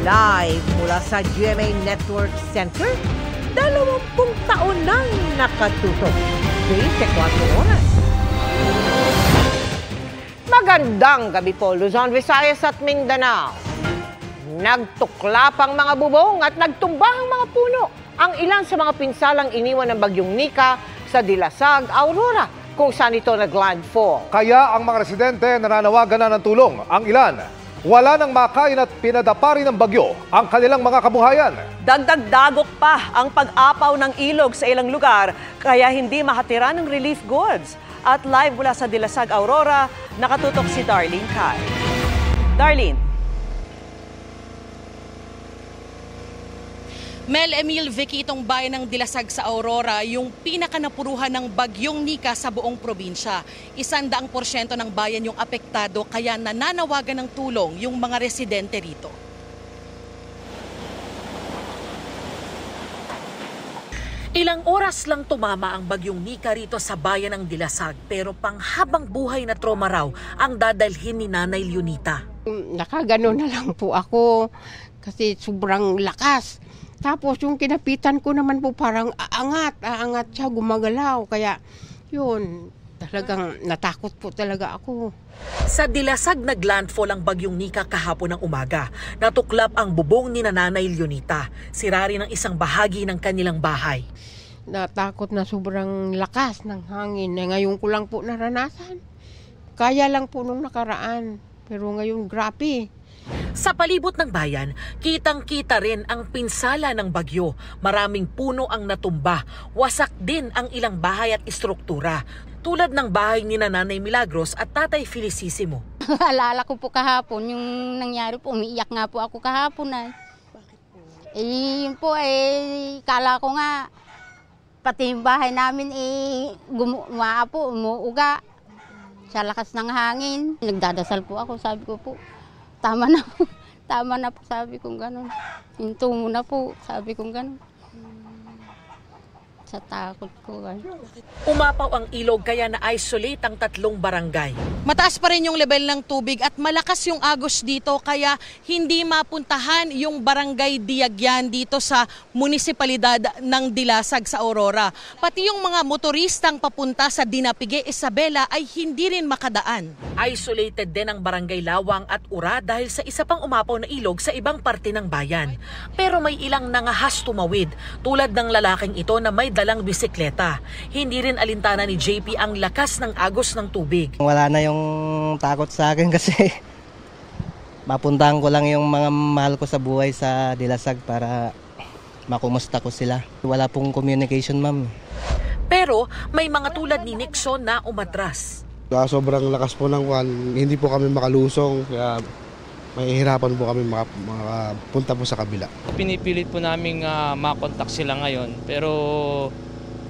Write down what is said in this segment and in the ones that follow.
Live mula sa GMA Network Center, 20 taon nang nakatutok. 24 oras. Magandang gabi po, Luzon, Visayas at Mindanao. Nagtuklap ang mga bubong at nagtumbang ang mga puno. Ang ilan sa mga pinsalang iniwan ng bagyong Nika sa Dilasag, Aurora, kung saan ito nag-landfall. Kaya ang mga residente nananawagan na ng tulong. Ang ilan, wala nang makain at pinadapa rin ng bagyo ang kanilang mga kabuhayan. Dagdag-dagok pa ang pag-apaw ng ilog sa ilang lugar, kaya hindi makatira ng relief goods. At live mula sa Dilasag, Aurora, nakatutok si Darlene Kai. Darlene. Mel, Emil, Vicky, itong bayan ng Dilasag sa Aurora, yung pinakanapuruhan ng bagyong Nika sa buong probinsya. 100% ng bayan yung apektado, kaya nananawagan ng tulong yung mga residente rito. Ilang oras lang tumama ang bagyong Nika rito sa bayan ng Dilasag, pero panghabang buhay na trauma raw ang dadalhin ni Nanay Leonita. Nakagano na lang po ako kasi sobrang lakas. Tapos yung kinapitan ko naman po parang aangat siya, gumagalaw. Kaya yun, talagang natakot po talaga ako. Sa Dilasag naglandfall ang bagyong Nika kahapon ng umaga. Natuklap ang bubong ni Nanay Leonita. Sira rin ang isang bahagi ng kanilang bahay. Natakot na sobrang lakas ng hangin. Ngayon ko lang po naranasan. Kaya lang po nung nakaraan. Pero ngayon grabe. Sa palibot ng bayan, kitang-kita rin ang pinsala ng bagyo. Maraming puno ang natumba. Wasak din ang ilang bahay at istruktura. Tulad ng bahay ni Nanay Milagros at Tatay Felicissimo. Alala ko po kahapon, yung nangyari po, umiiyak nga po ako kahapon. Bakit po? Yun po, kala ko nga, pati yung bahay namin, umuuga. Sa lakas ng hangin. Nagdadasal po ako, sabi ko po, tama na po, sabi kong gano'n. Hinto mo na po, sabi kong gano'n. Sa takot ko. Umapaw ang ilog kaya na-isolate ang 3 barangay. Mataas pa rin yung level ng tubig at malakas yung agos dito, kaya hindi mapuntahan yung barangay Diagyan dito sa munisipalidad ng Dilasag sa Aurora. Pati yung mga motoristang papunta sa Dinapigue, Isabela ay hindi rin makadaan. Isolated din ang barangay Lawang at Ura dahil sa isa pang umapaw na ilog sa ibang parte ng bayan. Pero may ilang nangahas tumawid, tulad ng lalaking ito na may dalang bisikleta. Hindi rin alintana ni JP ang lakas ng agos ng tubig. Wala na yung takot sa akin kasi mapuntahan ko lang yung mga mahal ko sa buhay sa Dilasag para makumusta ko sila. Wala pong communication, ma'am. Pero may mga tulad ni Nixon na umatras. Sobrang lakas po ng hindi po kami makalusong, kaya mahihirapan po kami makapunta po sa kabila. Pinipilit po namin makontak sila ngayon, pero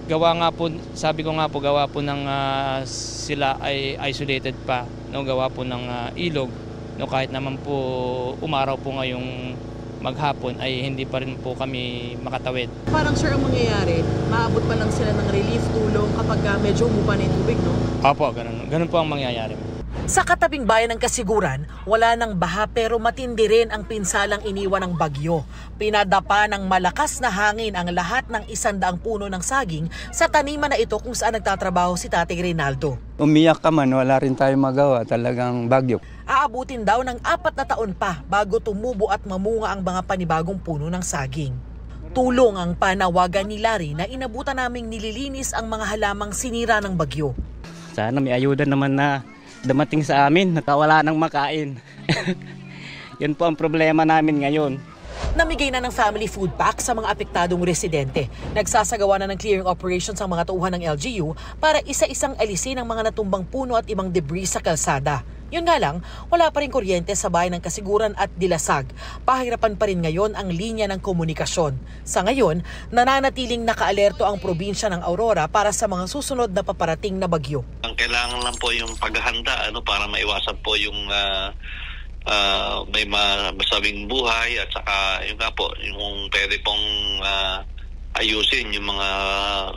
gawa nga po, sabi ko nga po, gawa po ng sila ay isolated pa, no, gawa po ng ilog, no, kahit naman po umaraw po ngayong maghapon ay hindi pa rin po kami makatawid. Parang sir, ang mangyayari, maabot pa lang sila ng relief tulong kapag medyo umupa na yung tubig, no? Opo, ganun po ang mangyayari. Sa katabing bayan ng Kasiguran, wala nang baha pero matindi rin ang pinsalang iniwan ng bagyo. Pinadapa ng malakas na hangin ang lahat ng 100 puno ng saging sa taniman na ito kung saan nagtatrabaho si Tatay Reynaldo. Umiyak ka man, wala rin tayo magawa, talagang bagyo. Aabutin daw ng 4 na taon pa bago tumubo at mamunga ang mga panibagong puno ng saging. Tulong ang panawagan ni Larry na inabutan naming nililinis ang mga halamang sinira ng bagyo. Sana may ayuda naman na dumating sa amin, nakawala ng makain. Yun po ang problema namin ngayon. Namigay na ng family food pack sa mga apektadong residente. Nagsasagawa na ng clearing operations ang mga tauhan ng LGU para isa-isang alisin ang mga natumbang puno at ibang debris sa kalsada. Yun nga lang, wala pa rin kuryente sa bayan ng Kasiguran at Dilasag. Pahirapan pa rin ngayon ang linya ng komunikasyon. Sa ngayon, nananatiling nakaalerto ang probinsya ng Aurora para sa mga susunod na paparating na bagyo. Ang kailangan lang po yung paghahanda para maiwasan po yung may masabing buhay at saka yung nga po, yung pwede pong ayusin yung mga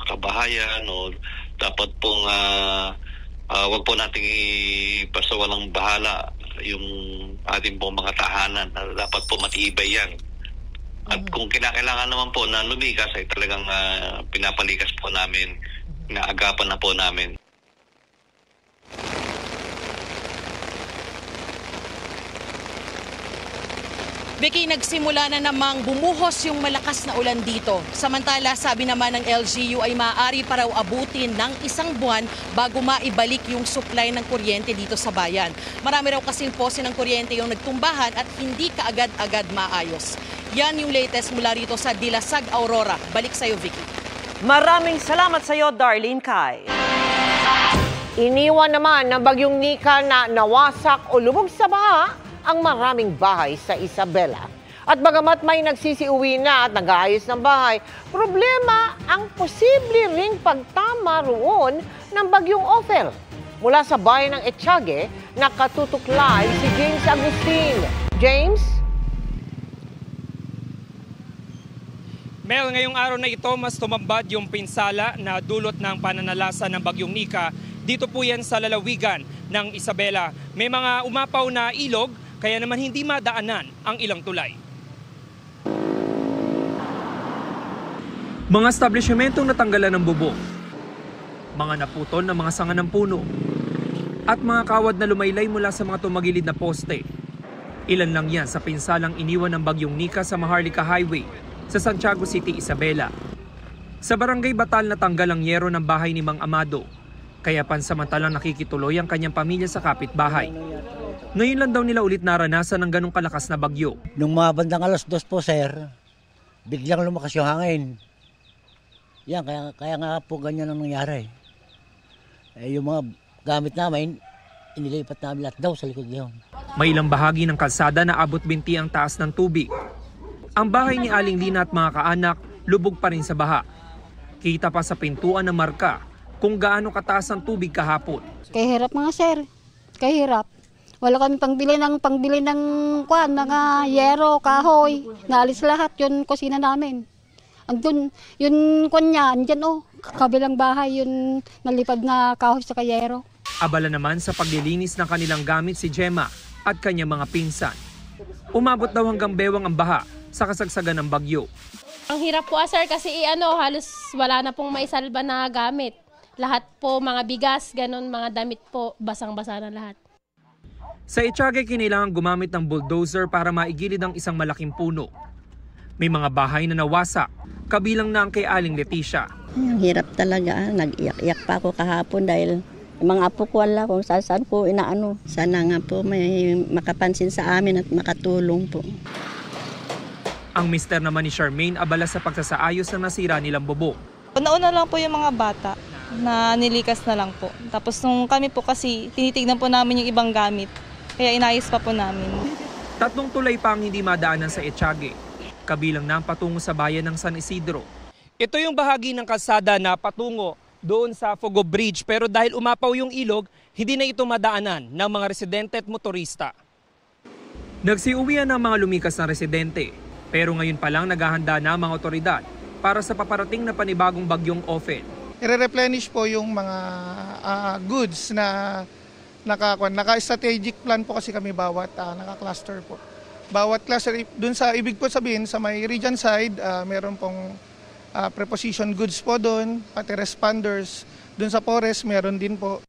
kabahayan o dapat pong wag po nating ipasawalang bahala yung ating pong mga tahanan. Dapat po matibay yan. At kung kinakailangan naman po na lumikas ay talagang pinapalikas po namin, naagapan na po namin. Vicky, nagsimula na namang bumuhos yung malakas na ulan dito. Samantala, sabi naman ng LGU ay maaari pa raw abutin ng 1 buwan bago maibalik yung supply ng kuryente dito sa bayan. Marami raw kasing pose ng kuryente yung nagtumbahan at hindi kaagad-agad maayos. Yan yung latest mula rito sa Dilasag, Aurora. Balik sa'yo, Vicky. Maraming salamat sa'yo, Darlene Kai. Iniwan naman ng bagyong Nika na nawasak o lubog sa baha ang maraming bahay sa Isabela. At bagamat may nagsisiuwi na at nag-aayos ng bahay, problema ang posible ring pagtama roon ng bagyong Ophel. Mula sa bayan ng Etiague, nakatutok live si James Agustin. James? Mel, ngayong araw na ito, mas tumambad yung pinsala na dulot ng pananalasa ng bagyong Nika. Dito po yan sa lalawigan ng Isabela. May mga umapaw na ilog, kaya naman hindi madaanan ang ilang tulay. Mga establishmentong natanggalan ng bubong, mga naputol na mga sanga ng puno, at mga kawad na lumaylay mula sa mga tumagilid na poste. Ilan lang yan sa pinsalang iniwan ng bagyong Nika sa Maharlika Highway sa Santiago City, Isabela. Sa Barangay Batal natanggal ang yero ng bahay ni Mang Amado, kaya pansamantalang nakikituloy ang kanyang pamilya sa kapitbahay. Ngayon lang daw nila ulit naranasan ng ganong kalakas na bagyo. Nung mga bandang 2:00 po, sir, biglang lumakas yung hangin. Yan, kaya nga po ganyan ang nangyari. Yung mga gamit namin, inilipat namin lahat daw sa likod ngayon. May ilang bahagi ng kalsada na abot binti ang taas ng tubig. Ang bahay ni Aling Lina at mga kaanak lubog pa rin sa baha. Kita pa sa pintuan ng marka kung gaano kataas ang tubig kahapon. Kahirap mga sir, kahirap. Wala kami pangbili ng kwan, ng yero, kahoy. Naalis lahat yung kusina namin. Andun, yung kwan niya, andyan kabilang bahay, yung nalipad na kahoy sa kayero. Abala naman sa paglilinis ng kanilang gamit si Gemma at kanyang mga pinsan. Umabot daw hanggang bewang ang baha sa kasagsagan ng bagyo. Ang hirap po sir kasi halos wala na pong maisalba na gamit. Lahat po mga bigas, ganun, mga damit po, basang-basa na lahat. Sa Etiague, kinailangan gumamit ng bulldozer para maigilid ang isang malaking puno. May mga bahay na nawasak, kabilang na ang kay Aling Leticia. Ang hirap talaga, nag-iyak-iyak pa ako kahapon dahil mga apo ko wala kung saan po inaano. Sana nga po may makapansin sa amin at makatulong po. Ang mister naman ni Charmaine abala sa pagsasaayos ng nasira nilang bubong. Una-una lang po yung mga bata na nilikas na lang po. Tapos nung kami po kasi tinitignan po namin yung ibang gamit. Kaya inayos pa po namin. 3 tulay pa ang hindi madaanan sa Etiague, kabilang na ang patungo sa bayan ng San Isidro. Ito yung bahagi ng kalsada na patungo doon sa Fogo Bridge, pero dahil umapaw yung ilog, hindi na ito madaanan ng mga residente at motorista. Nagsiuwian ng mga lumikas na residente, pero ngayon pa lang naghahanda na ang mga otoridad para sa paparating na panibagong bagyong Ophel. I-replenish po yung mga goods na naka-strategic plan po kasi kami bawat naka-cluster po. Bawat cluster, dun sa ibig po sabihin, sa may region side, meron pong preposition goods po doon, pati responders. Dun sa forest, meron din po.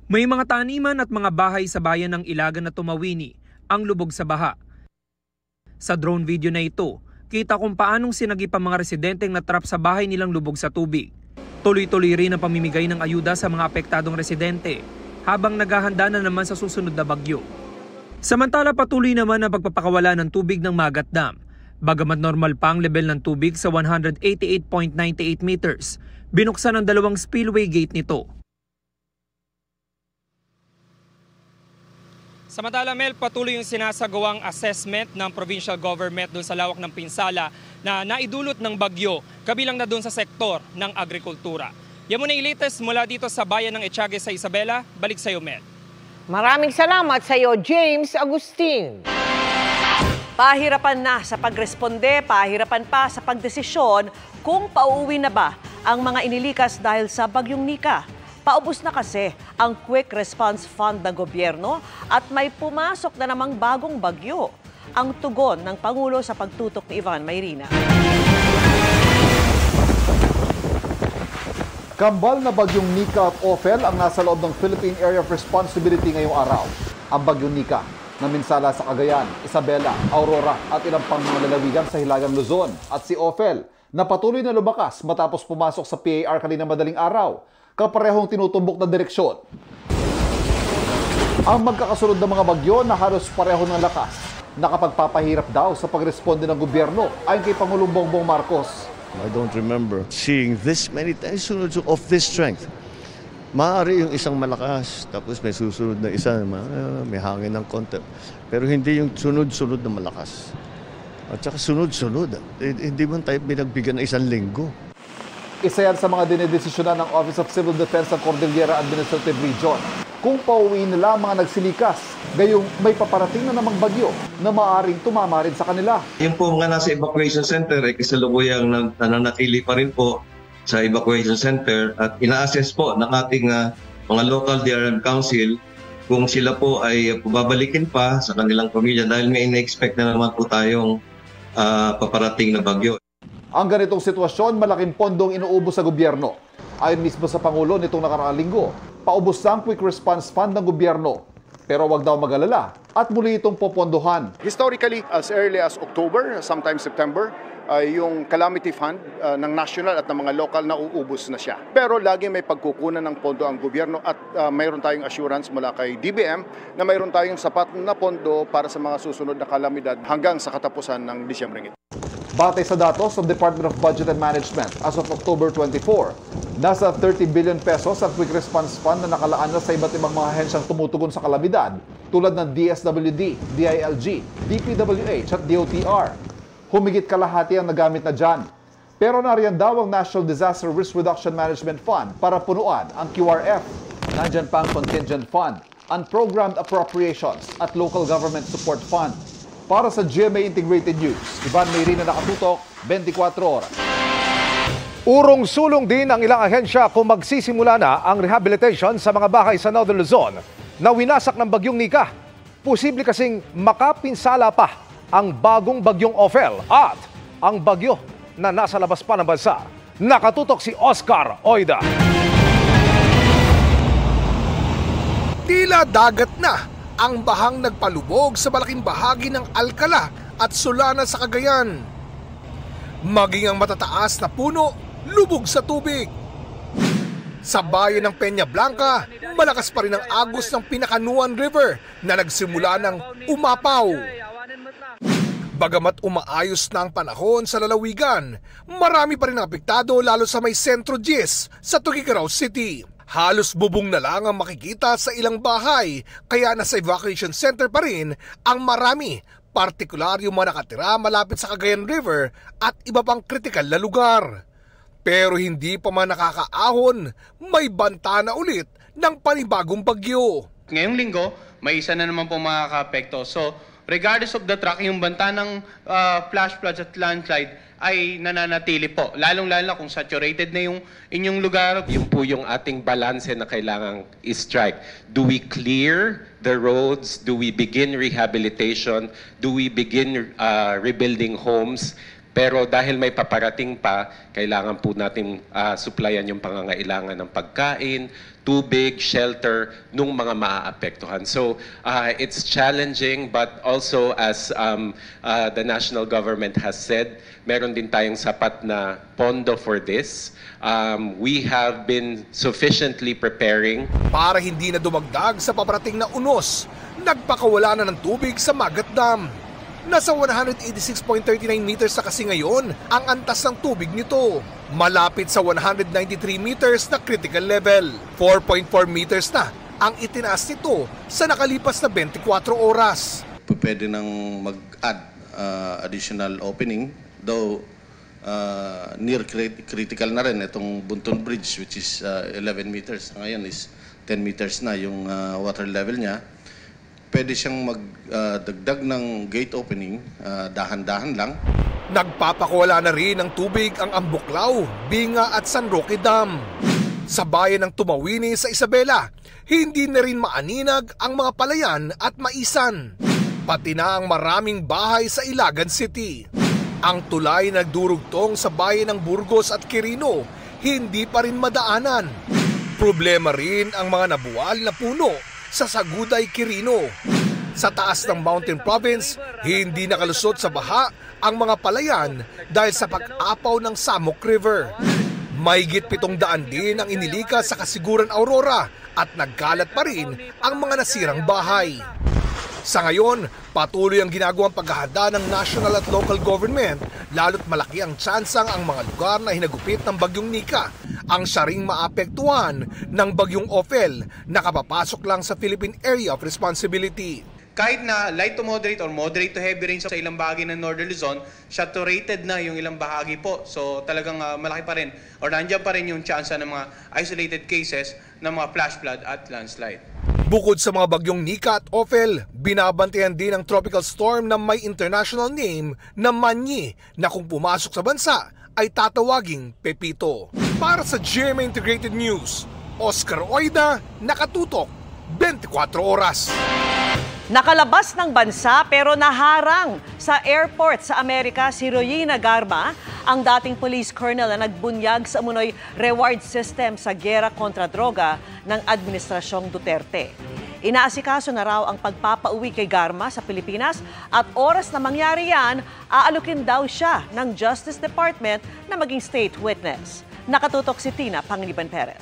May mga taniman at mga bahay sa bayan ng Ilagan na tumawini ang lubog sa baha. Sa drone video na ito, kita kung paanong sinagip ang mga residenteng natrap sa bahay nilang lubog sa tubig. Tuloy-tuloy rin ang pamimigay ng ayuda sa mga apektadong residente habang naghahanda na naman sa susunod na bagyo. Samantala patuloy naman ang pagpapakawala ng tubig ng Magat Dam. Bagamat normal pa ang level ng tubig sa 188.98 meters, binuksan ang 2 spillway gate nito. Samantala, Mel, patuloy yung sinasagawang assessment ng provincial government doon sa lawak ng pinsala na naidulot ng bagyo, kabilang na doon sa sektor ng agrikultura. Yan muna yung latest mula dito sa bayan ng Etiague sa Isabela. Balik sa iyo, Mel. Maraming salamat sa iyo, James Agustin. Pahirapan na sa pagresponde, pahirapan pa sa pagdesisyon kung pauuwi na ba ang mga inilikas dahil sa bagyong Nika. Paubos na kasi ang Quick Response Fund ng gobyerno at may pumasok na namang bagong bagyo. Ang tugon ng Pangulo sa pagtutok ni Ivan Mayrina. Kambal na bagyong Nika at Ophel ang nasa loob ng Philippine Area of Responsibility ngayong araw. Ang bagyong Nika na minsala sa Cagayan, Isabela, Aurora at ilang pang mga lalawigan sa Hilagang Luzon. At si Ophel na patuloy na lumakas matapos pumasok sa PAR kanina madaling araw, kaparehong tinutumbok na direksyon. Ang magkakasunod na mga bagyo na halos pareho ng lakas, nakapagpapahirap daw sa pagresponde ng gobyerno ayon kay Pangulong Bongbong Marcos. I don't remember seeing this many typhoons of this strength. Maaari yung isang malakas, tapos may susunod na isa, may hangin ng konti. Pero hindi yung sunod-sunod na malakas. At saka sunod-sunod. Hindi man tayo binagbigyan ng 1 linggo. Isa yan sa mga dinedesisyonan ng Office of Civil Defense ng Cordillera Administrative Region. Kung pauwiin nila mga nagsilikas, gayong may paparating na namang bagyo na maaaring tumama rin sa kanila. Yung po mga nasa evacuation center ay kasalukuyang nananatili pa rin po sa evacuation center at ina-assess po ng ating mga local DRM Council kung sila po ay babalikin pa sa kanilang pamilya dahil may ina-expect na naman po tayong paparating na bagyo. Ang ganitong sitwasyon, malaking pondong inuubos sa gobyerno. Ayon mismo sa Pangulo nitong nakaraang linggo, paubos na ang Quick Response Fund ng gobyerno. Pero wag daw mag-alala at muli itong popondohan. Historically, as early as October, sometimes September, yung calamity fund ng national at ng mga local na uubos na siya. Pero lagi may pagkukunan ng pondo ang gobyerno at mayroon tayong assurance mula kay DBM na mayroon tayong sapat na pondo para sa mga susunod na kalamidad hanggang sa katapusan ng Disyembre ito. Batay sa datos ng Department of Budget and Management, as of October 24, nasa 30 billion pesos ang Quick Response Fund na nakalaan na sa iba't ibang mga ahensyang tumutugon sa kalamidad tulad ng DSWD, DILG, DPWH at DOTR. Humigit kalahati ang nagamit na dyan. Pero nariyan daw ang National Disaster Risk Reduction Management Fund para punuan ang QRF. Nandyan pa ang Contingent Fund, Unprogrammed Appropriations at Local Government Support Fund. Para sa GMA Integrated News, Ivan Mayrina, nakatutok, 24 oras. Urong-sulong din ang ilang ahensya kung magsisimula na ang rehabilitation sa mga bahay sa Northern Luzon na winasak ng bagyong Nika. Posible kasing makapinsala pa ang bagong bagyong Ophel at ang bagyo na nasa labas pa ng bansa. Nakatutok si Oscar Oida. Tila dagat na ang bahang nagpalubog sa malaking bahagi ng Alcala at Solana sa Cagayan. Maging ang matataas na puno, lubog sa tubig. Sa bayan ng Peña Blanca, malakas pa rin ang agos ng Pinakanuan River na nagsimula ng umapaw. Bagamat umaayos na ang panahon sa lalawigan, marami pa rin apektado lalo sa may Centro Gis sa Tuguegarao City. Halos bubong na lang ang makikita sa ilang bahay, kaya nasa evacuation center pa rin ang marami, partikular yung mga nakatira malapit sa Cagayan River at iba pang kritikal na lugar. Pero hindi pa man nakakaahon, may banta na ulit ng panibagong bagyo. Ngayong linggo, may isa na naman po makaka-apekto. So, regardless of the track, yung banta ng flash floods at landslide ay nananatili po. Lalong-lalo kung saturated na yung inyong lugar. Yun po yung ating balanse na kailangang i-strike. Do we clear the roads? Do we begin rehabilitation? Do we begin rebuilding homes? Pero dahil may paparating pa, kailangan po natin supplyan yung pangangailangan ng pagkain, tubig, shelter, nung mga maaapektuhan. So it's challenging, but also as the national government has said, meron din tayong sapat na pondo for this. We have been sufficiently preparing. Para hindi na dumagdag sa paparating na unos, nagpakawala na ng tubig sa Magat Dam. Nasa 186.39 meters na kasi ngayon ang antas ng tubig nito. Malapit sa 193 meters na critical level. 4.4 meters na ang itinaas nito sa nakalipas na 24 oras. Pwede nang mag-add additional opening, though near critical na rin itong Bunton Bridge, which is 11 meters. Ngayon is 10 meters na yung water level niya. Pwede siyang magdagdag ng gate opening, dahan-dahan lang. Nagpapakawala na rin ng tubig ang Ambuklaw, Binga at San Roque Dam. Sa bayan ng Tumawini sa Isabela, hindi na rin maaninag ang mga palayan at maisan. Pati na ang maraming bahay sa Ilagan City. Ang tulay nagdurugtong sa bayan ng Burgos at Quirino, hindi pa rin madaanan. Problema rin ang mga nabuwal na puno sa Saguday, Quirino. Sa taas ng Mountain Province, hindi nakalusot sa baha ang mga palayan dahil sa pag-apaw ng Samok River. Mahigit 700 din ang inilikas sa Kasiguran, Aurora at nagkalat pa rin ang mga nasirang bahay. Sa ngayon, patuloy ang ginagawang paghahanda ng national at local government, lalo't malaki ang tsansang ang mga lugar na hinagupit ng Bagyong Nika ang siyaring maapektuhan ng Bagyong Ophel na kapapasok lang sa Philippine Area of Responsibility. Kahit na light to moderate or moderate to heavy rain sa ilang bahagi ng Northern Luzon, saturated na yung ilang bahagi po. So talagang malaki pa rin or nandiyan pa rin yung tsansa ng mga isolated cases ng mga flash flood at landslide. Bukod sa mga bagyong Nika at Ophel, binabantayan din ang tropical storm na may international name na Manny na kung pumasok sa bansa ay tatawaging Pepito. Para sa GMA Integrated News, Oscar Oida, nakatutok 24 oras. Nakalabas ng bansa pero naharang sa airport sa Amerika si Royina Garma, ang dating police colonel na nagbunyag sa umunoy reward system sa giyera kontra droga ng Administrasyong Duterte. Inaasikaso na raw ang pagpapauwi kay Garma sa Pilipinas at oras na mangyari yan, aalukin daw siya ng Justice Department na maging state witness. Nakatutok si Tina Panganiban Perez.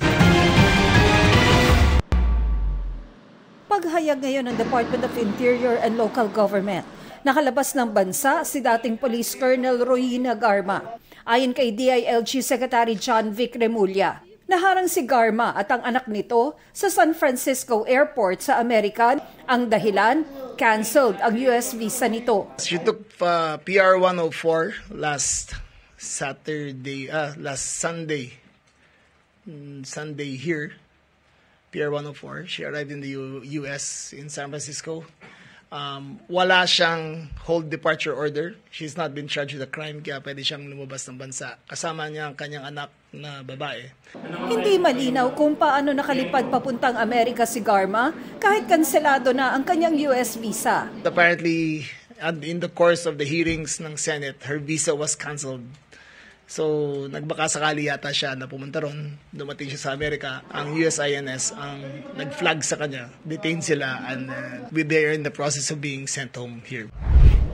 Paghayag ngayon ng Department of Interior and Local Government. Nakalabas ng bansa si dating Police Colonel Royina Garma. Ayon kay DILG Secretary John Vic Remulla, naharang si Garma at ang anak nito sa San Francisco Airport sa Amerika. Ang dahilan, canceled ang US visa nito. She took PR 104 last Sunday here. PR 104. She arrived in the US in San Francisco. Wala siyang hold departure order. She's not been charged with a crime, kaya pwede siyang lumabas ng bansa. Kasama niya ang kanyang anak na babae. Hindi malinaw kung paano nakalipad papuntang Amerika si Garma kahit kanselado na ang kanyang US visa. Apparently, in the course of the hearings ng Senate, her visa was canceled. So, nagbakasakali yata siya na pumunta ron, dumating siya sa Amerika. Ang USINS ang nag-flag sa kanya, detained sila, and they are in the process of being sent home here.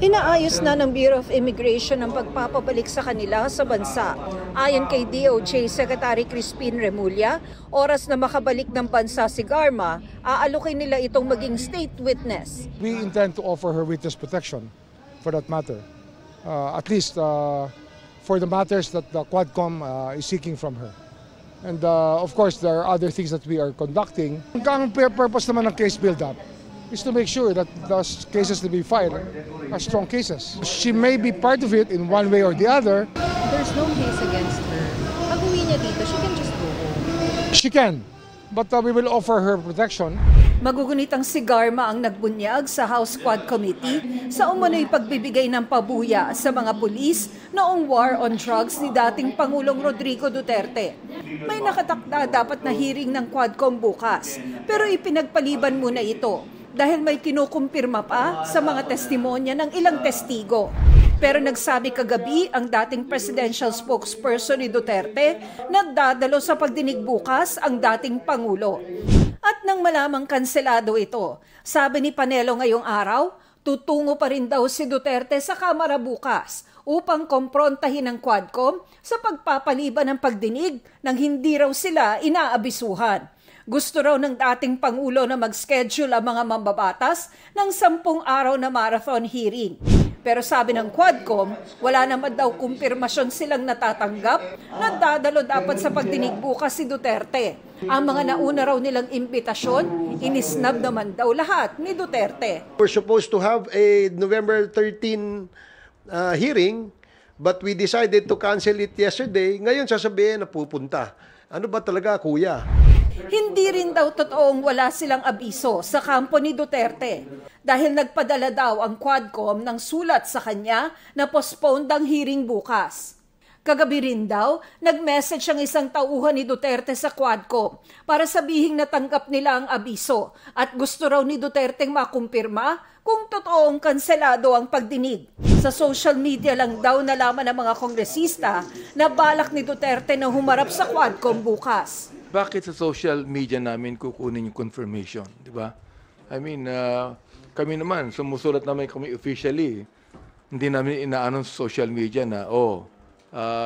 Inaayos na ng Bureau of Immigration ang pagpapabalik sa kanila sa bansa. Ayon kay DOJ Secretary Crispin Remulla, oras na makabalik ng bansa si Garma, aalukin nila itong maging state witness. We intend to offer her witness protection for that matter. At least for the matters that the Quadcom is seeking from her. And of course, there are other things that we are conducting. Ang purpose naman ng case build-up is to make sure that those cases to be filed are strong cases. She may be part of it in one way or the other. There's no case against her. Pag uwi niya dito, she can just go home. She can, but we will offer her protection. Magugunitang si Garma ang nagbunyag sa House Quad Committee sa umano'y pagbibigay ng pabuya sa mga pulis noong war on drugs ni dating Pangulong Rodrigo Duterte. May nakatakda dapat na hearing ng Quadcom bukas, pero ipinagpaliban muna ito dahil may kinukumpirma pa sa mga testimonya ng ilang testigo. Pero nagsabi kagabi ang dating presidential spokesperson ni Duterte na dadalo sa pagdinig bukas ang dating Pangulo. At nang malamang kanselado ito, sabi ni Panelo ngayong araw, tutungo pa rin daw si Duterte sa Kamara bukas upang komprontahin ng Quadcom sa pagpapaliban ng pagdinig nang hindi raw sila inaabisuhan. Gusto raw ng dating Pangulo na mag-schedule ang mga mambabatas ng 10 araw na marathon hearing. Pero sabi ng Quadcom, wala naman daw kumpirmasyon silang natatanggap na dadalo dapat sa pagdinig bukas si Duterte. Ang mga nauna raw nilang imbitasyon, inisnab naman daw lahat ni Duterte. We're supposed to have a November 13 hearing, but we decided to cancel it yesterday. Ngayon sasabihin na pupunta. Ano ba talaga, kuya? Hindi rin daw totoong wala silang abiso sa kampo ni Duterte dahil nagpadala daw ang Quadcom ng sulat sa kanya na postponed ang hearing bukas. Kagabi rin daw, nag-message ang isang tauhan ni Duterte sa Quadcom para sabihing natanggap nila ang abiso at gusto raw ni Duterte makumpirma kung totoong kanselado ang pagdinig. Sa social media lang daw nalaman ng mga kongresista na balak ni Duterte na humarap sa Quadcom bukas. Bakit sa social media namin kukunin yung confirmation, di ba? I mean, kami naman, sumusulat naman kami officially. Hindi namin inaano sa social media na,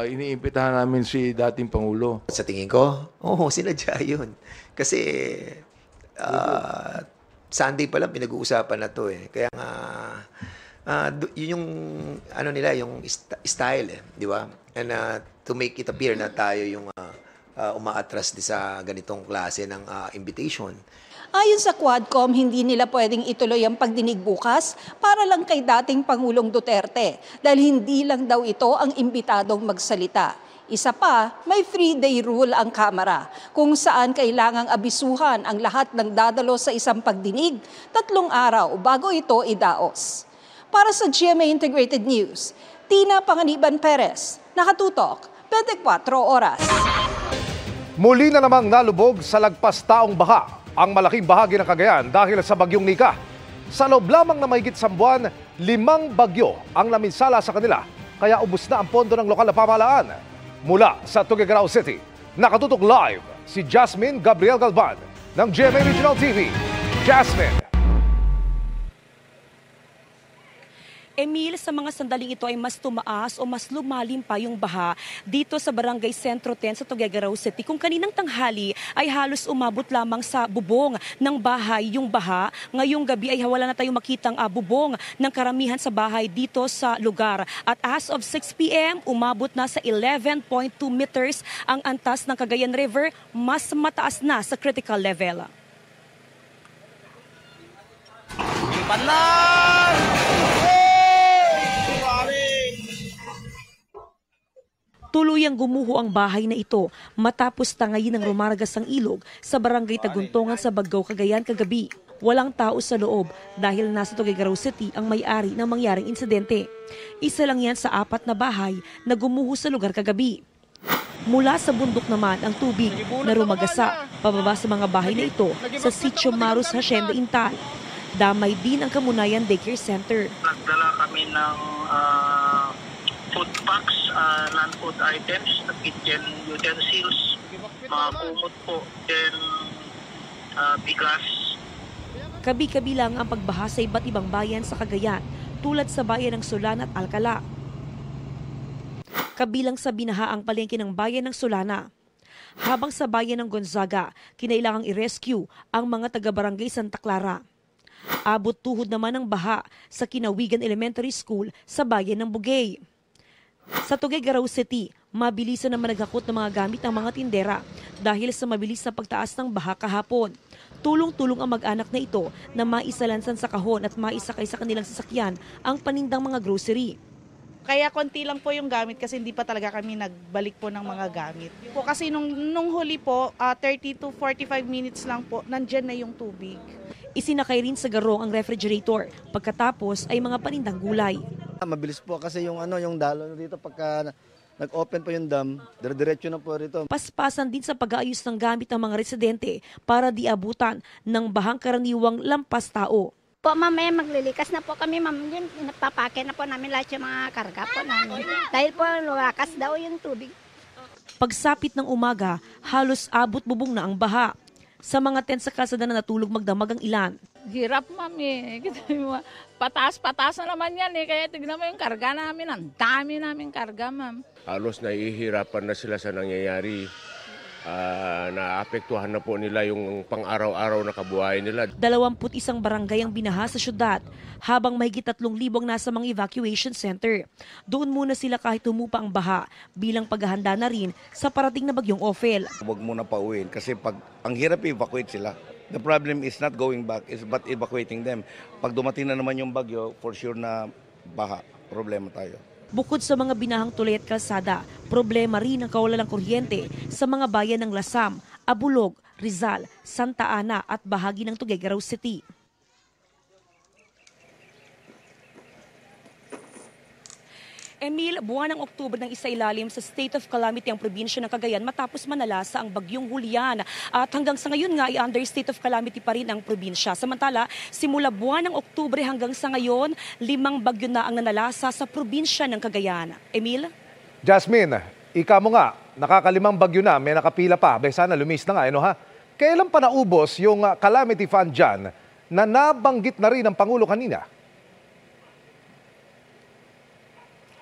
iniimbitahan namin si dating Pangulo. Sa tingin ko, sinadya yun. Kasi Sunday pa lang pinag-uusapan na to eh. Kaya nga, yun yung, yung style di ba? And to make it appear na tayo yung umaatras sa ganitong klase ng invitation. Ayon sa Quadcom, hindi nila pwedeng ituloy ang pagdinig bukas para lang kay dating Pangulong Duterte dahil hindi lang daw ito ang imbitadong magsalita. Isa pa, may 3-day rule ang Kamara kung saan kailangang abisuhan ang lahat ng dadalo sa isang pagdinig 3 araw bago ito idaos. Para sa GMA Integrated News, Tina Panganiban Perez, nakatutok, 24 oras. Muli na namang nalubog sa lagpas taong baha ang malaking bahagi ng Cagayan dahil sa bagyong Nika. Sa loob lamang na mahigit 1 buwan, 5 bagyo ang naminsala sa kanila, kaya ubos na ang pondo ng lokal na pamahalaan. Mula sa Tuguegarao City, nakatutok live si Jasmine Gabriel Galvan ng GMA Regional TV. Jasmine. Emil, sa mga sandaling ito ay mas tumaas o mas lumalim pa yung baha dito sa Barangay Sentro 10 sa Tuguegarao City. Kung kaninang tanghali ay halos umabot lamang sa bubong ng bahay yung baha, ngayong gabi ay wala na tayong makitang bubong ng karamihan sa bahay dito sa lugar. At as of 6 p.m., umabot na sa 11.2 meters ang antas ng Cagayan River, mas mataas na sa critical level. Tuluyang gumuho ang bahay na ito matapos tangayin ng rumaragas ang ilog sa Barangay Taguntongan sa Bagao, Cagayan kagabi. Walang tao sa loob dahil nasa Tuguegarao City ang may-ari ng mangyaring insidente. Isa lang yan sa 4 na bahay na gumuho sa lugar kagabi. Mula sa bundok naman ang tubig na rumagasa pababa sa mga bahay na ito sa Sitio Marus, Hacienda, Intal. Damay din ang Kamunayan Daycare Center. Nagdala kami ng food packs, non-food items, kitchen utensils, mga kumot po, then bigas. Kabi-kabi lang ang pagbaha sa iba't ibang bayan sa Cagayan, tulad sa bayan ng Solana at Alcala. Kabilang sa binaha ang palengke ng bayan ng Solana. Habang sa bayan ng Gonzaga, kinailangang i-rescue ang mga taga-barangay Santa Clara. Abot tuhod naman ang baha sa Kinawigan Elementary School sa bayan ng Bugay. Sa Tuguegarao City, mabilisan naman naghakot ng mga gamit ng mga tindera dahil sa mabilis na pagtaas ng baha kahapon. Tulong-tulong ang mag-anak na ito na maisalansan sa kahon at maisakay sa kanilang sasakyan ang panindang mga grocery. Kaya konti lang po yung gamit kasi hindi pa talaga kami nagbalik po ng mga gamit. Po kasi nung huli po, 30 to 45 minutes lang po, nandyan na yung tubig. Isinakay rin sa garong ang refrigerator. Pagkatapos ay mga panindang gulay. Mabilis po kasi yung dalo dito pagka nag-open po yung dam, diretso na po rito. Paspasan din sa pag-aayos ng gamit ng mga residente para di abutan ng bahang karaniwang lampas tao. Po, mamaya maglilikas na po kami, ma'am. Yun, napapake na po namin lahat yung mga karga po namin. Dahil po, luwakas daw yung tubig. Pagsapit ng umaga, halos abot bubong na ang baha. Sa mga tent sa kalsada na natulog magdamag ang ilan. Hirap, ma'am eh. Pataas-pataas na naman yan eh. Kaya tignan mo yung karga namin. Ang dami namin karga, ma'am. Halos nahihirapan na sila sa nangyayari. Naapektuhan na po nila yung pang-araw-araw na kabuhayan nila. 21 barangay ang binaha sa syudad, habang mahigit 3,000 ang nasa mga evacuation center. Doon muna sila kahit humupa ang baha bilang paghahanda na rin sa parating na bagyong Ophel. Huwag muna pauwiin kasi ang hirap i-evacuate sila. The problem is not going back, but evacuating them. Pag dumating na naman yung bagyo, for sure na baha, problema tayo. Bukod sa mga binahang tulay at kalsada, problema rin ang kawalan ng kuryente sa mga bayan ng Lasam, Abulog, Rizal, Santa Ana at bahagi ng Tuguegarao City. Emil, buwan ng Oktubre nang isailalim sa state of calamity ang probinsya ng Cagayan matapos manalasa ang bagyong Julian. At hanggang sa ngayon nga, under state of calamity pa rin ang probinsya. Samantala, simula buwan ng Oktubre hanggang sa ngayon, 5 bagyo na ang nanalasa sa probinsya ng Cagayan. Emil? Jasmine, ika mo nga, nakakalimang bagyo na, may nakapila pa. Sana lumis na nga, ha? Kailan pa naubos yung calamity fund dyan na nabanggit na rin ng Pangulo kanina?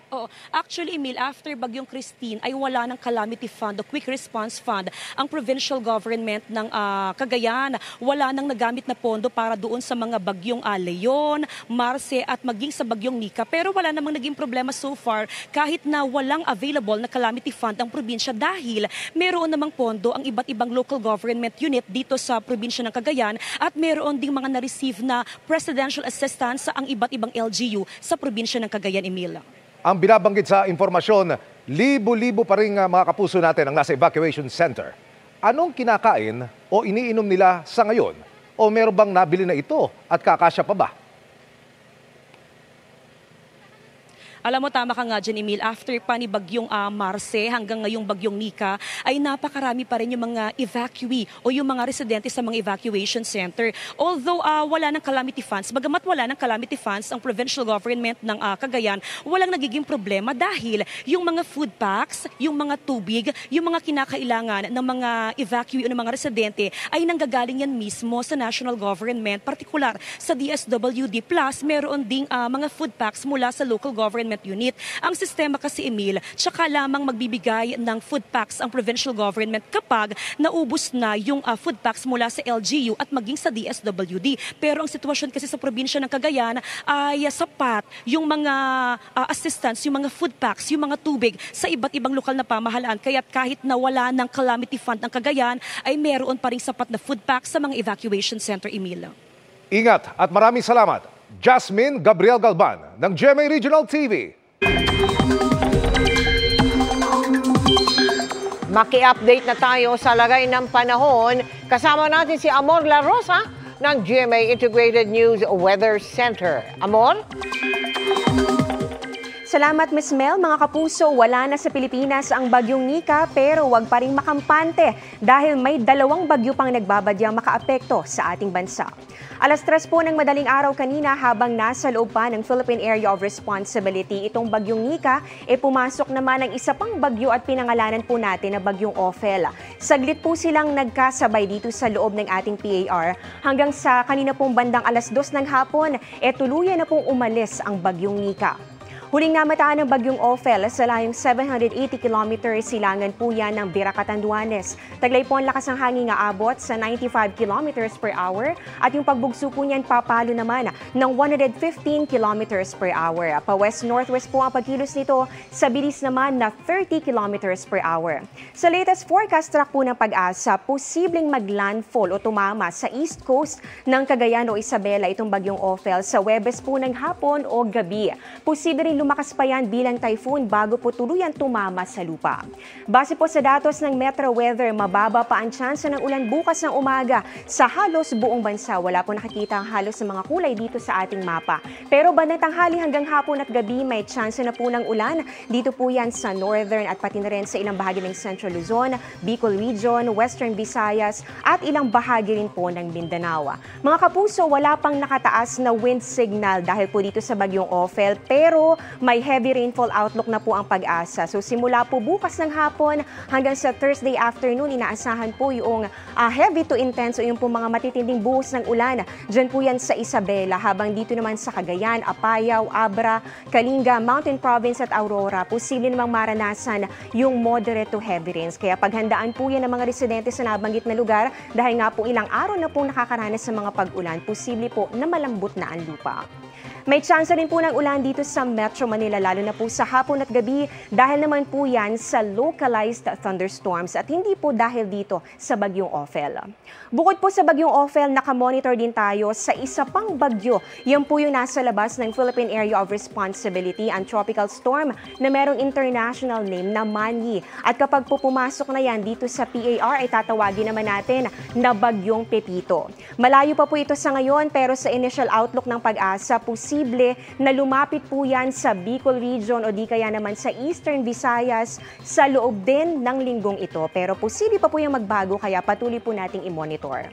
Oh, actually, Emil, after Bagyong Christine ay wala ng calamity fund, the quick response fund. Ang provincial government ng Cagayan, wala nang nagamit na pondo para doon sa mga bagyong Leon, Marce at maging sa Bagyong Nika. Pero wala namang naging problema so far kahit na walang available na calamity fund ang probinsya dahil meron namang pondo ang iba't ibang local government unit dito sa probinsya ng Cagayan at meron ding mga na-receive na presidential assistance sa ang iba't ibang LGU sa probinsya ng Cagayan, Emil. Ang binabanggit sa informasyon, libo-libo pa rin mga kapuso natin ang nasa evacuation center. Anong kinakain o iniinom nila sa ngayon? O meron bang nabili na ito at kakasya pa ba? Alam mo, tama ka nga dyan, Emil. After pa ni Bagyong Marce hanggang ngayong Bagyong Nika, ay napakarami pa rin yung mga evacuee o yung mga residente sa mga evacuation center. Although wala ng calamity funds, bagamat wala ng calamity funds ang provincial government ng Cagayan, walang nagiging problema dahil yung mga food packs, yung mga tubig, yung mga kinakailangan ng mga evacuee o ng mga residente ay nanggagaling yan mismo sa national government, partikular sa DSWD. Plus, meron ding mga food packs mula sa local government unit. Ang sistema kasi, Emil, tsaka lamang magbibigay ng food packs ang provincial government kapag naubos na yung food packs mula sa LGU at maging sa DSWD. Pero ang sitwasyon kasi sa probinsya ng Cagayan ay sapat yung mga assistance, yung mga food packs, yung mga tubig sa iba't ibang lokal na pamahalaan. Kaya kahit nawala ng calamity fund ang Cagayan, ay meron pa rin sapat na food packs sa mga evacuation center, Emil. Ingat at maraming salamat. Jasmine Gabriel Galban ng GMA Regional TV. Maki-update na tayo sa lagay ng panahon. Kasama natin si Amor La Rosa ng GMA Integrated News Weather Center. Amor? Salamat, Ms. Mel. Mga kapuso, wala na sa Pilipinas ang Bagyong Nika pero wag pa rin makampante dahil may 2 bagyo pang nagbabadyang makaapekto sa ating bansa. Alas 3 po ng madaling araw kanina habang nasa loob pa ng Philippine Area of Responsibility itong Bagyong Nika, pumasok naman ang isa pang bagyo at pinangalanan po natin na Bagyong Ophel. Saglit po silang nagkasabay dito sa loob ng ating PAR hanggang sa kanina pong bandang alas 2 ng hapon, tuluyan na pong umalis ang Bagyong Nika. Huling namataan ng Bagyong Ophel sa layong 780 kilometers silangan po yan ng Vera Catanduanes. Taglay po ang lakas ng hangin nga abot sa 95 kilometers per hour at yung pagbugso po niyan papalo naman ng 115 kilometers per hour. Pa-west-northwest po ang pagkilos nito sa bilis naman na 30 kilometers per hour. Sa latest forecast track po ng Pag-asa, posibleng maglandfall o tumama sa east coast ng Cagayan o Isabela itong Bagyong Ophel sa Huwebes po ng hapon o gabi. Posible rin lumakas pa yan bilang typhoon bago po tuluyan tumama sa lupa. Base po sa datos ng Metro Weather, mababa pa ang tsansa ng ulan bukas ng umaga sa halos buong bansa. Wala po nakikita ang halos ng mga kulay dito sa ating mapa. Pero bandang tanghali hanggang hapon at gabi, may tsansa na po ng ulan. Dito po yan sa northern at pati na rin sa ilang bahagi ng Central Luzon, Bicol Region, Western Visayas at ilang bahagi rin po ng Mindanao. Mga kapuso, wala pang nakataas na wind signal dahil po dito sa Bagyong Ophel, pero may heavy rainfall outlook na po ang Pag-asa. So simula po bukas ng hapon hanggang sa Thursday afternoon, inaasahan po yung heavy to intense o yung po mga matitinding buhos ng ulan. Diyan po yan sa Isabela, habang dito naman sa Cagayan, Apayao, Abra, Kalinga, Mountain Province at Aurora, posible namang maranasan yung moderate to heavy rains. Kaya paghandaan po yan ng mga residente sa nabanggit na lugar dahil nga po ilang araw na po nakakaranas sa mga pag-ulan, posible po na malambot na ang lupa. May tsansa rin po ng ulan dito sa Metro Manila, lalo na po sa hapon at gabi dahil naman po yan sa localized thunderstorms at hindi po dahil dito sa Bagyong Ophel. Bukod po sa Bagyong Ophel, nakamonitor din tayo sa isa pang bagyo. Yan po yung nasa labas ng Philippine Area of Responsibility, ang tropical storm na merong international name na Manny. At kapag po pumasok na yan dito sa PAR, ay tatawagin naman natin na Bagyong Pepito. Malayo pa po ito sa ngayon pero sa initial outlook ng Pag-asa, posible posible na lumapit po yan sa Bicol region o di kaya naman sa Eastern Visayas sa loob din ng linggong ito. Pero posible pa po yung magbago kaya patuloy po nating i-monitor.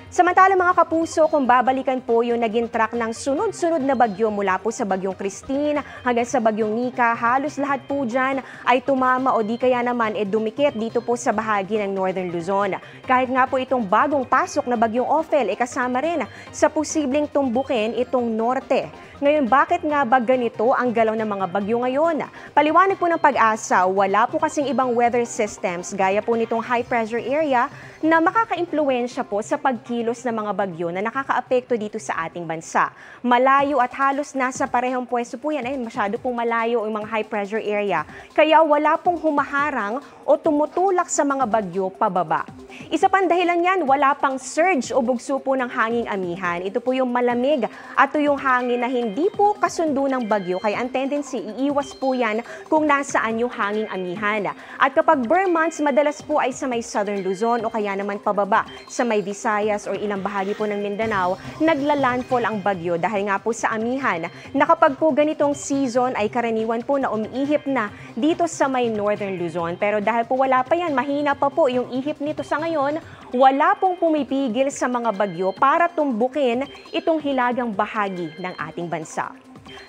Samantala mga kapuso, kung babalikan po yung naging track ng sunod-sunod na bagyo mula po sa bagyong Christine hanggang sa bagyong Nika, halos lahat po dyan ay tumama o di kaya naman dumikit dito po sa bahagi ng Northern Luzon. Kahit nga po itong bagong pasok na bagyong Ophel, kasama rin sa posibleng tumbukin itong norte. Ngayon, bakit nga ba ganito ang galaw ng mga bagyo ngayon? Paliwanag po ng Pag-asa, wala po kasing ibang weather systems gaya po nitong high pressure area na makaka-impluwensya po sa pagkilos ng mga bagyo na nakakaapekto dito sa ating bansa. Malayo at halos nasa parehong pwesto po yan. Masyado pong malayo ang mga high pressure area. Kaya wala pong humaharang o tumutulak sa mga bagyo pababa. Isa pang dahilan yan, wala pang surge o bugso po ng hanging amihan. Ito po yung malamig at yung hangin na hindi po kasundo ng bagyo. Kaya ang tendency, iiwas po yan kung nasaan yung hanging amihan. At kapag bare months, madalas po ay sa may Southern Luzon o kaya naman pababa sa may Visayas o ilang bahagi po ng Mindanao, naglalandfall ang bagyo dahil nga po sa amihan na kapag po ganitong season ay karaniwan po na umiihip na dito sa may Northern Luzon. Pero dahil po wala pa yan, mahina pa po yung ihip nito sa ngayon, wala pong pumipigil sa mga bagyo para tumbukin itong hilagang bahagi ng ating bansa.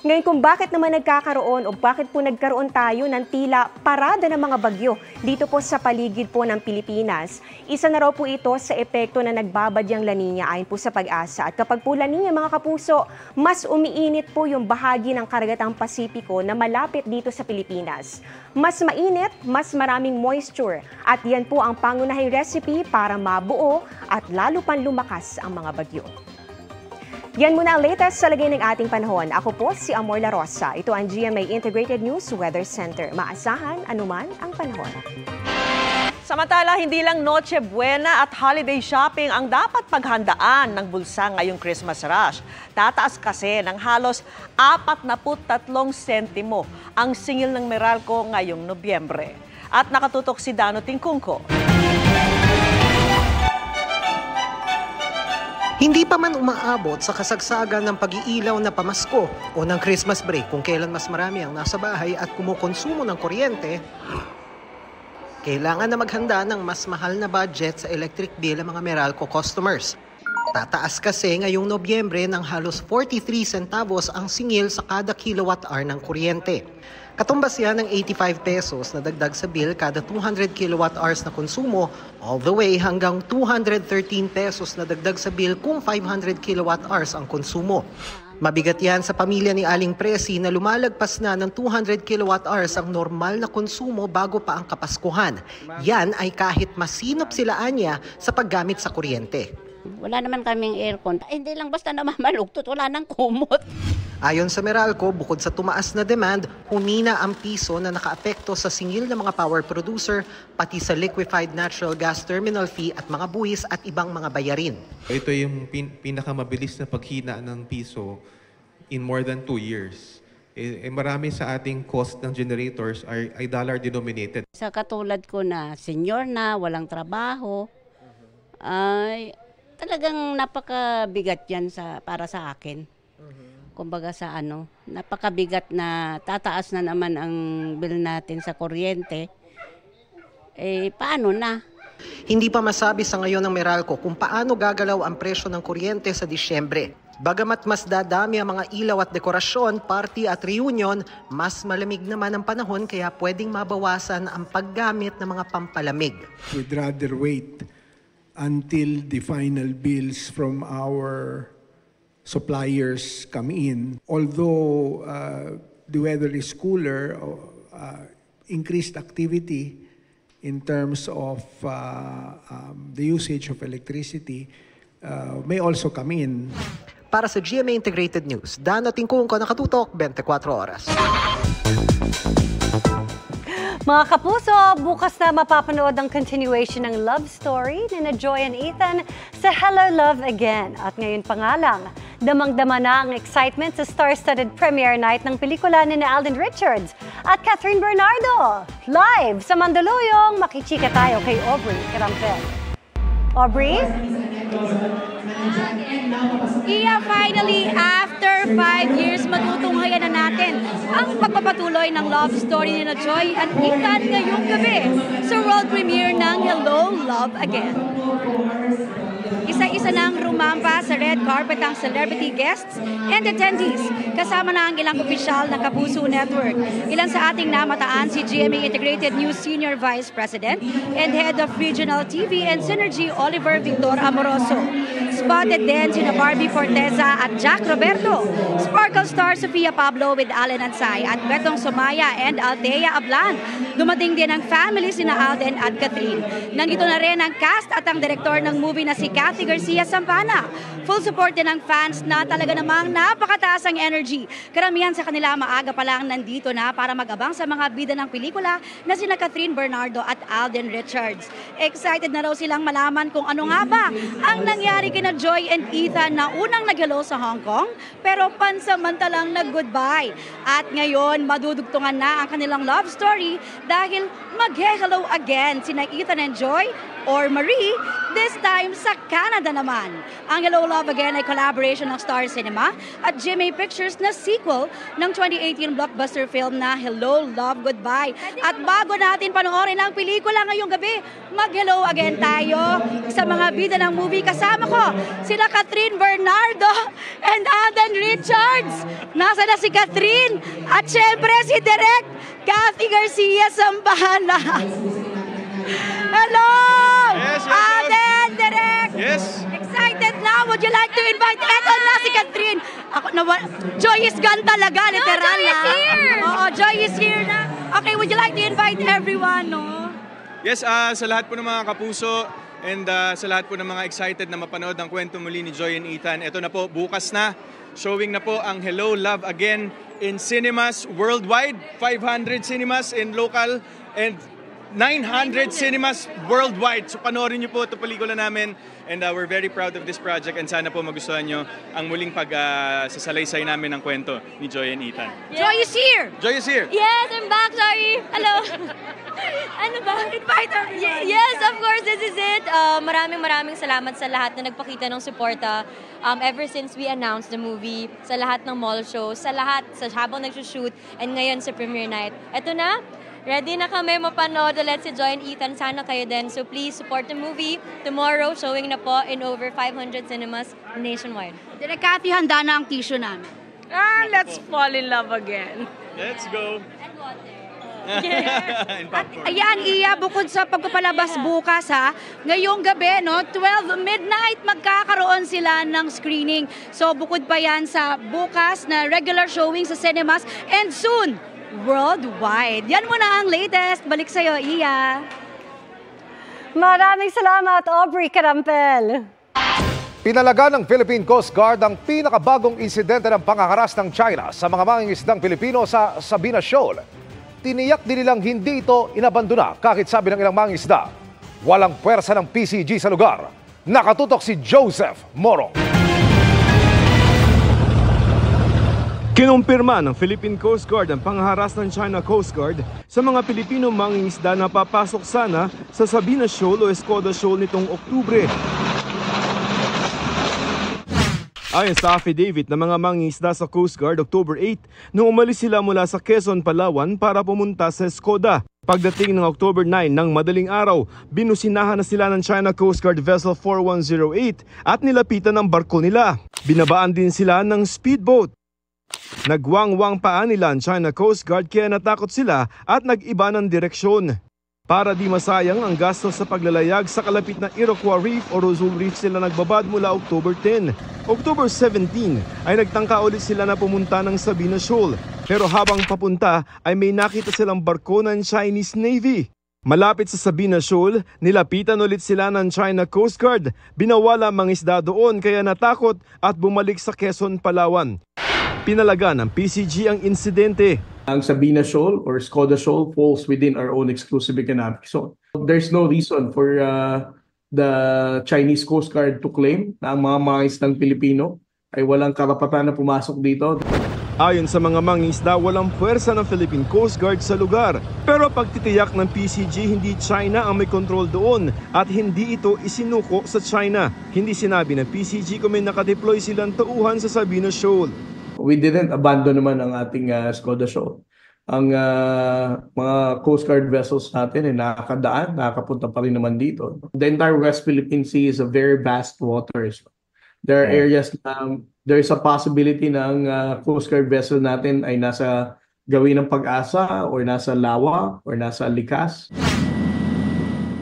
Ngayon kung bakit naman nagkakaroon o bakit po nagkaroon tayo ng tila parada ng mga bagyo dito po sa paligid po ng Pilipinas, isa na raw po ito sa epekto na nagbabadyang La Nina ayon po sa Pag-asa. At kapag po La Nina mga kapuso, mas umiinit po yung bahagi ng karagatang Pasipiko na malapit dito sa Pilipinas. Mas mainit, mas maraming moisture at yan po ang pangunahing recipe para mabuo at lalo pang lumakas ang mga bagyo. Yan muna ang latest sa lagay ng ating panahon. Ako po si Amor La Rosa. Ito ang GMA Integrated News Weather Center. Maasahan anuman ang panahon. Samantala, hindi lang Noche Buena at holiday shopping ang dapat paghandaan ng bulsa ngayong Christmas rush. Tataas kasi ng halos 43 sentimo ang singil ng Meralco ngayong Nobyembre. At nakatutok si Dano Tingkungko. Hindi pa man umaabot sa kasagsagan ng pag-iilaw na pamasko o ng Christmas break kung kailan mas marami ang nasa bahay at kumukonsumo ng kuryente, kailangan na maghanda ng mas mahal na budget sa electric bill ang mga Meralco customers. Tataas kasi ngayong Nobyembre ng halos 43 centavos ang singil sa kada kilowatt-hour ng kuryente. Katumbas yan ng 85 pesos na dagdag sa bill kada 200 kilowatt-hours na konsumo all the way hanggang 213 pesos na dagdag sa bill kung 500 kilowatt-hours ang konsumo. Mabigat yan sa pamilya ni Aling Presi na lumalagpas na ng 200 kilowatt-hours ang normal na konsumo bago pa ang Kapaskuhan. Yan ay kahit masinop sila anya sa paggamit sa kuryente. Wala naman kaming aircon. Hindi lang basta namamalugtot, wala nang kumot. Ayon sa Meralco, bukod sa tumaas na demand, humina ang piso na nakaapekto sa singil ng mga power producer, pati sa liquefied natural gas terminal fee at mga buwis at ibang mga bayarin. Ito yung pinakamabilis na paghina ng piso in more than 2 years. Marami sa ating cost ng generators ay dollar denominated. Sa katulad ko na senior na, walang trabaho, ay talagang napakabigat yan para sa akin. Kumbaga sa napakabigat na tataas na naman ang bill natin sa kuryente. Paano na? Hindi pa masabi sa ngayon ng Meralco kung paano gagalaw ang presyo ng kuryente sa Disyembre. Bagamat mas dadami ang mga ilaw at dekorasyon, party at reunion, mas malamig naman ang panahon kaya pwedeng mabawasan ang paggamit ng mga pampalamig. We'd rather wait until the final bills from our suppliers come in. Although the weather is cooler, increased activity in terms of the usage of electricity may also come in. Para sa GMA Integrated News, Dano Tingkungko, nakatutok 24 oras. Mga kapuso, bukas na mapapanood ang continuation ng love story ni Joy and Ethan sa Hello Love Again. At ngayon pa nga lang, damang-dama na ang excitement sa star-studded premiere night ng pelikula ni Alden Richards at Catherine Bernardo. Live sa Mandaluyong, makichika tayo kay Aubrey Carampel. Aubrey? Iya, finally, after after 5 years, matutunghayan na natin ang pagpapatuloy ng love story ni Joy at Ethan ngayong gabi sa world premiere ng Hello, Love Again. Isa-isa nang rumampa sa red carpet ang celebrity guests and attendees. Kasama na ang ilang opisyal ng Kapuso Network. Ilan sa ating namataan si GMA Integrated News Senior Vice President and Head of Regional TV and Synergy Oliver Victor Amoroso. Spotted din sina Barbie Forteza at Jack Roberto. Sparkle star Sofia Pablo with Allen Ansay at Betong Somaya and Althea Ablan. Dumating din ang family sina Alden at Catherine. Nandito na rin ang cast at ang direktor ng movie na si Cathy Garcia Sampana. Full support din ng fans na talaga namang napakataas ang energy. Karamihan sa kanila maaga pa lang nandito na para mag-abang sa mga bida ng pelikula na sina Catherine Bernardo at Alden Richards. Excited na raw silang malaman kung ano nga ba ang nangyari kina Joy and Ethan na unang nag-hello sa Hong Kong pero pansamantalang nag-goodbye. At ngayon madudugtungan na ang kanilang love story dahil mag-hello again sina Ethan and Joy or Marie, this time sa Canada naman. Ang Hello Love Again ay collaboration ng Star Cinema at GMA Pictures na sequel ng 2018 blockbuster film na Hello Love Goodbye. At bago natin panoorin ang pelikula ngayong gabi, mag-hello again tayo sa mga bida ng movie. Kasama ko sila Catherine Bernardo and Alden Richards. Nasa na si Catherine at syempre si Direk Cathy Garcia Sampana. Hello! Yes. Alden, Direk! Yes. Excited now? Would you like to invite? Eto na si Catherine. Joy is gone talaga, literal. Joy is here! Oo, Joy is here na. Okay, would you like to invite everyone, no? Yes, sa lahat po ng mga kapuso and sa lahat po ng mga excited na mapanood ang kwento muli ni Joy and Ethan, ito na po, bukas na. Showing na po ang Hello, Love Again in cinemas worldwide. 500 cinemas in local and 900 cinemas worldwide. So panoorin niyo po ito pelikula namin and we're very proud of this project and sana po magustuhan niyo ang muling pagsasalaysay namin ng kwento ni Joy and Ethan. Joy is here! Joy is here! Yes, I'm back, sorry. Hello. Ano ba? Invite her. Yes, of course, this is it. Maraming salamat sa lahat na nagpakita ng suporta ever since we announced the movie, sa lahat ng mall shows, sa lahat, sa habang nagsushoot, and ngayon sa premiere night. Ito na, ready na kami mapanood ulit si Joy and Ethan. Sana kayo din. So please support the movie. Tomorrow, showing na po in over 500 cinemas nationwide. Direk Cathy, handa na ang tissue namin. Let's fall in love again. Let's go. Ayan, Iya, bukod sa pagpapalabas bukas ha, ngayong gabi, no, 12 midnight, magkakaroon sila ng screening. So bukod pa yan sa bukas na regular showing sa cinemas and soon, worldwide. Yan muna ang latest. Balik sa'yo, Iya. Maraming salamat, Aubrey Carampel. Pinalaga ng Philippine Coast Guard ang pinakabagong insidente ng pangharas ng China sa mga mangingisdang Pilipino sa Sabina Shoal. Tiniyak din nilang hindi ito inabandona kahit sabi ng ilang mangingisda. Walang puwersa ng PCG sa lugar. Nakatutok si Joseph Moro. Kinumpirma ng Philippine Coast Guard ang pangharas ng China Coast Guard sa mga Pilipino mangingisda na papasok sana sa Sabina Shoal o Escoda Shoal nitong Oktubre. Ayon sa affidavit ng mga mangingisda sa Coast Guard, October 8, nung umalis sila mula sa Quezon, Palawan para pumunta sa Escoda. Pagdating ng October 9 ng madaling araw, binusinahan na sila ng China Coast Guard Vessel 4108 at nilapitan ng barko nila. Binabaan din sila ng speedboat. Nagwangwang paan nila ang China Coast Guard kaya natakot sila at nag-iba ng direksyon. Para di masayang ang gastos sa paglalayag sa kalapit na Iroquois Reef o Rosul Reef sila nagbabad mula October 10. October 17 ay nagtangka ulit sila na pumunta ng Sabina Shoal. Pero habang papunta ay may nakita silang barko ng Chinese Navy. Malapit sa Sabina Shoal, nilapitan ulit sila ng China Coast Guard. Binawala ang mangisda doon kaya natakot at bumalik sa Quezon, Palawan. Pinalaga ng PCG ang insidente. Ang Sabina Shoal or Escoda Shoal falls within our own exclusive economic zone. There's no reason for the Chinese Coast Guard to claim na ang mga mangingisdang Pilipino ay walang karapatan na pumasok dito. Ayon sa mga mangingisda, walang puwersa ng Philippine Coast Guard sa lugar. Pero pagtitiyak ng PCG, hindi China ang may control doon at hindi ito isinuko sa China. Hindi sinabi ng PCG kung may nakadeploy silang tauhan sa Sabina Shoal. We didn't abandon naman ang ating Skoda show. Ang mga Coast Guard vessels natin ay nakakapunta pa rin naman dito. The entire West Philippine Sea is a very vast waters. There are areas na there's a possibility na ang Coast Guard vessel natin ay nasa gawin ng Pag-asa or nasa Lawa or nasa Likas.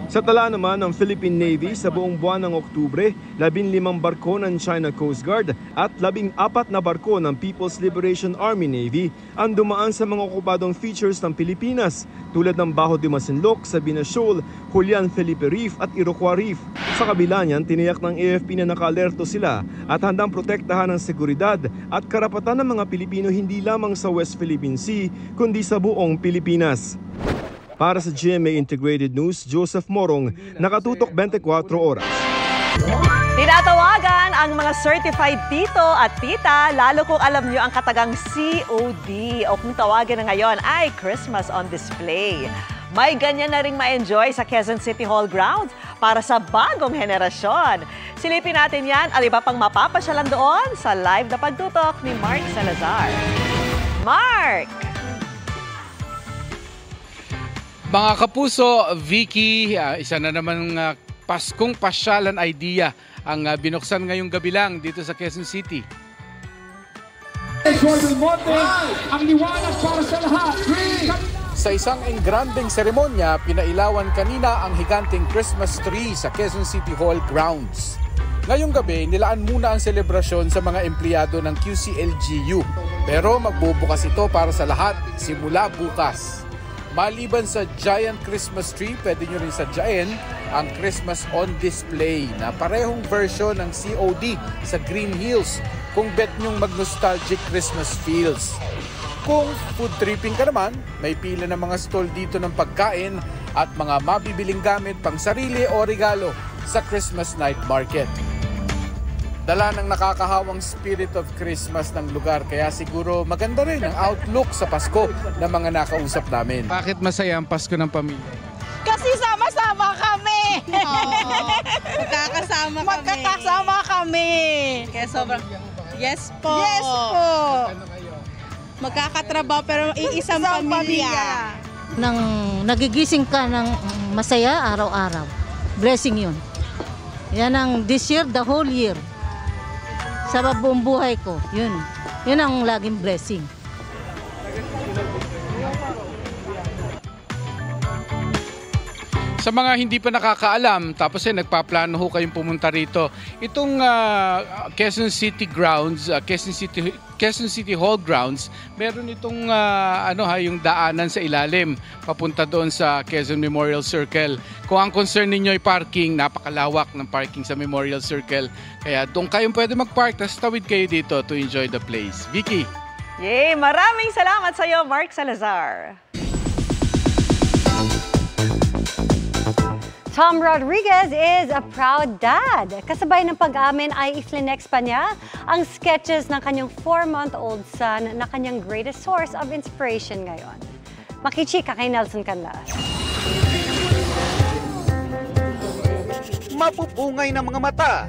Sa tala naman ng Philippine Navy sa buong buwan ng Oktubre, 15 barko ng China Coast Guard at 14 na barko ng People's Liberation Army Navy ang dumaan sa mga okupadong features ng Pilipinas tulad ng Bajo de Masinloc, Sabina Shoal, Julian Felipe Reef at Iroquois Reef. Sa kabila niyan, tiniyak ng AFP na naka-alerto sila at handang protektahan ang seguridad at karapatan ng mga Pilipino hindi lamang sa West Philippine Sea kundi sa buong Pilipinas. Para sa GMA Integrated News, Joseph Morong, nakatutok 24 oras. Tinatawagan ang mga certified tito at tita, lalo kung alam nyo ang katagang COD o kung tawagan na ngayon ay Christmas on Display. May ganyan na ring ma-enjoy sa Quezon City Hall grounds para sa bagong henerasyon. Silipin natin yan at iba pang mapapasyalan doon sa live na pagtutok ni Mark Salazar. Mark! Mga kapuso, Vicky, isa na naman Paskong pasyalan idea ang binuksan ngayong gabi lang dito sa Quezon City. Ang liwanag para sa lahat. Sa isang engrandeng seremonya, pinailawan kanina ang higanteng Christmas tree sa Quezon City Hall grounds. Ngayong gabi, nilaan muna ang selebrasyon sa mga empleyado ng QCLGU. Pero magbubukas ito para sa lahat simula bukas. Maliban sa giant Christmas tree, pwede nyo rin sadyain ang Christmas on Display na parehong version ng COD sa Green Hills kung bet nyong mag-nostalgic Christmas feels. Kung food tripping ka naman, may pila ng mga stall dito ng pagkain at mga mabibiling gamit pang sarili o regalo sa Christmas Night Market. Dala ng nakakahawang spirit of Christmas ng lugar, kaya siguro maganda rin ang outlook sa Pasko ng mga nakausap namin. Bakit masaya ang Pasko ng pamilya? Kasi sama-sama kami! Magkakasama kami! Kaya sobrang... Yes po! Yes po! Magkakatrabaho pero iisang pamilya. Nang nagigising ka ng masaya araw-araw, blessing yun. Yan ang this year, the whole year. Sa buong buhay ko, yun ang laging blessing. Sa mga hindi pa nakakaalam, tapos nagpaplano ho kayong pumunta rito, itong Quezon City grounds, Quezon City Hall grounds, meron itong yung daanan sa ilalim papunta doon sa Quezon Memorial Circle. Kung ang concern ninyo ay parking, napakalawak ng parking sa Memorial Circle. Kaya doon kayong pwede mag-park, tapos tawid kayo dito to enjoy the place. Vicky! Yay! Maraming salamat sa iyo, Mark Salazar. Tom Rodriguez is a proud dad. Kasabay ng pag-amin ay iflinex pa niya ang sketches ng kanyang 4-month-old son na kanyang greatest source of inspiration ngayon. Makichika kay Nelson Canlas. Mapupungay ng mga mata,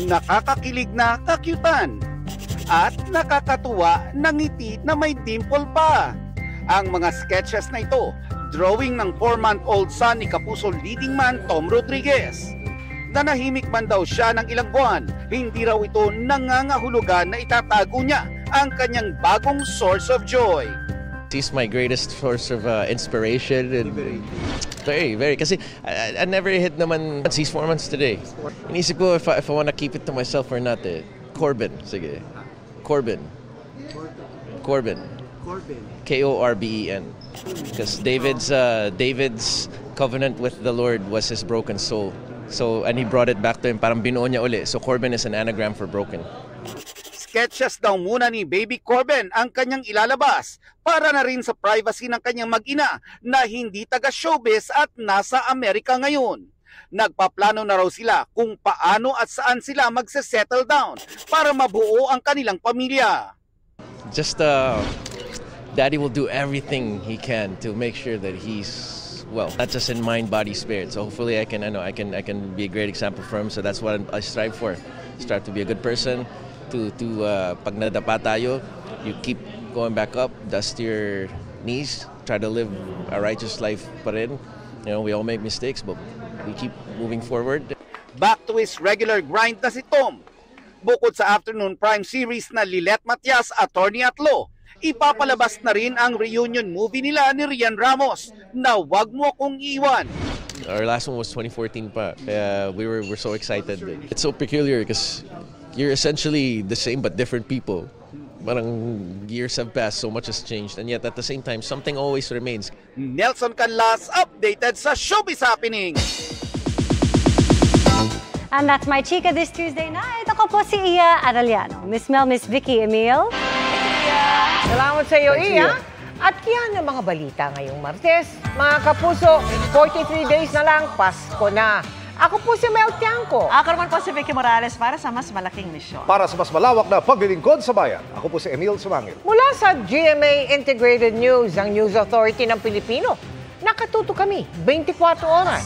nakakakilig na kakyutan, at nakakatuwa na ngiti na may dimple pa. Ang mga sketches na ito, drawing ng 4-month-old son ni Kapuso leading man Tom Rodriguez. Nanahimik man daw siya ng ilang buwan, hindi raw ito nangangahulugan na itatago niya ang kanyang bagong source of joy. He's my greatest source of inspiration and very kasi I never hit naman. He's 4 months today. Inisip ko if I want to keep it to myself or not. Corbin, sige. Corbin. K-O-R-B-E-N. Because David's covenant with the Lord was his broken soul. So, and he brought it back to him. Parang binuo niya uli. So, Corbin is an anagram for broken. Sketches daw muna ni Baby Corbin ang kanyang ilalabas para na rin sa privacy ng kanyang mag-ina na hindi taga-showbiz at nasa Amerika ngayon. Nagpaplano na raw sila kung paano at saan sila magse-settle down para mabuo ang kanilang pamilya. Just Daddy will do everything he can to make sure that he's well, not just in mind, body, spirit. So hopefully I can be a great example for him. So that's what I strive for. Strive to be a good person pag nadapa tayo, you keep going back up, dust your knees, try to live a righteous life pa rin. You know, we all make mistakes, but we keep moving forward. Back to his regular grind na si Tom. Bukod sa afternoon prime series na Lilet Matias, Attorney at Law, ipapalabas na rin ang reunion movie nila ni Rian Ramos na Wag Mo Kong Iwan. Our last one was 2014 pa. We're so excited. It's so peculiar because you're essentially the same but different people. Parang years have passed, so much has changed, and yet at the same time, something always remains. Nelson Canlas, updated sa Showbiz Happening. And that's my chika this Tuesday night. Ako po si Iya Arellano. Miss Mel, Miss Vicky Emil. Salamat sa iyo, Iya. At yan ang mga balita ngayong Martes. Mga kapuso, 43 days na lang, Pasko na. Ako po si Mel Tiangco. Ako naman po si Vicky Morales para sa mas malaking misyon. Para sa mas malawak na paglilingkod sa bayan, ako po si Emil Sumangil. Mula sa GMA Integrated News, ang News Authority ng Pilipino, nakatuto kami 24 oras.